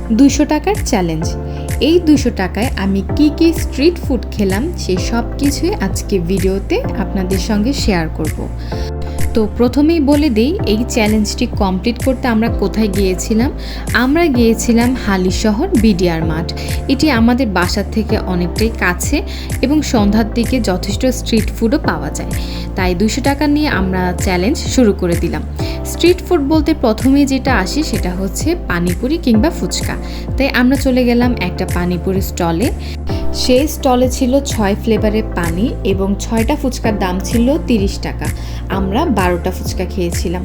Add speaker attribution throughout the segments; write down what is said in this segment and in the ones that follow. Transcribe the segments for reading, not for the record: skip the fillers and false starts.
Speaker 1: 200 টাকার চ্যালেঞ্জ। এই 200 টাকায় আমি কি স্ট্রিট ফুড খেলাম সেই সব কিছুই আজকে ভিডিওতে আপনাদের সঙ্গে শেয়ার করব। তো প্রথমেই বলে দিই, এই চ্যালেঞ্জটি কমপ্লিট করতে আমরা কোথায় গিয়েছিলাম। আমরা গিয়েছিলাম হালিশহর বিডিআর মাঠ। এটি আমাদের বাসার থেকে অনেকটাই কাছে এবং সন্ধ্যার দিকে যথেষ্ট স্ট্রিট ফুডও পাওয়া যায়। তাই 200 টাকা নিয়ে আমরা চ্যালেঞ্জ শুরু করে দিলাম। স্ট্রিট ফুড বলতে প্রথমেই যেটা আসে সেটা হচ্ছে পানিপুরি কিংবা ফুচকা। তাই আমরা চলে গেলাম একটা পানিপুরি স্টলে। সেই স্টলে ছিল 6 ফ্লেভারের পানি এবং 6টা ফুচকার দাম ছিল 30 টাকা। আমরা 12টা ফুচকা খেয়েছিলাম।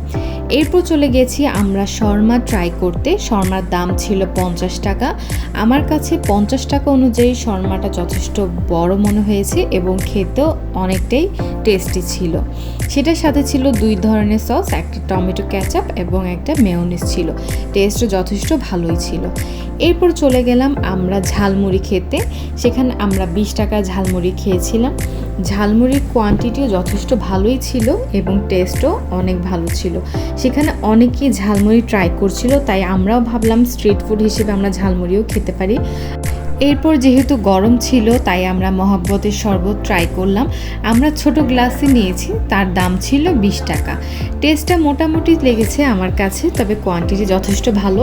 Speaker 1: এরপর চলে গেছি আমরা শর্মা ট্রাই করতে। শর্মার দাম ছিল 50 টাকা। আমার কাছে 50 টাকা অনুযায়ী শর্মাটা যথেষ্ট বড় মনে হয়েছে এবং খেতেও অনেকটাই টেস্টি ছিল। সেটার সাথে ছিল 2 ধরনের সস, একটা টমেটো ক্যাচাপ এবং একটা মেয়োনিজ ছিল। টেস্টও যথেষ্ট ভালোই ছিল। এরপর চলে গেলাম আমরা ঝালমুড়ি খেতে। সেখানে আমরা 20 টাকা ঝালমুড়ি খেয়েছিলাম। ঝালমুড়ির কোয়ান্টিটিও যথেষ্ট ভালোই ছিল এবং টেস্টও অনেক ভালো ছিল। সেখানে অনেকেই ঝালমুড়ি ট্রাই করছিল, তাই আমরাও ভাবলাম স্ট্রিট ফুড হিসেবে আমরা ঝালমুড়িও খেতে পারি। এরপর যেহেতু গরম ছিল তাই আমরা মহব্বতের শরবত ট্রাই করলাম। আমরা ছোট গ্লাসে নিয়েছি, তার দাম ছিল 20 টাকা। টেস্টটা মোটামুটি লেগেছে আমার কাছে, তবে কোয়ান্টিটি যথেষ্ট ভালো।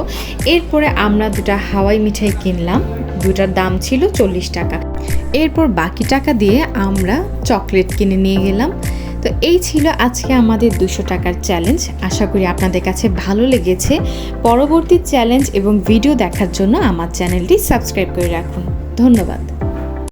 Speaker 1: এরপরে আমরা 2টা হাওয়াই মিঠাই কিনলাম, 2টার দাম ছিল 40 টাকা। এরপর বাকি টাকা দিয়ে আমরা চকলেট কিনে নিয়ে গেলাম। তো এই ছিল আজকে আমাদের 200 টাকার চ্যালেঞ্জ। আশা করি আপনাদের কাছে ভালো লেগেছে। পরবর্তী চ্যালেঞ্জ এবং ভিডিও দেখার জন্য আমার চ্যানেলটি সাবস্ক্রাইব করে রাখুন। ধন্যবাদ।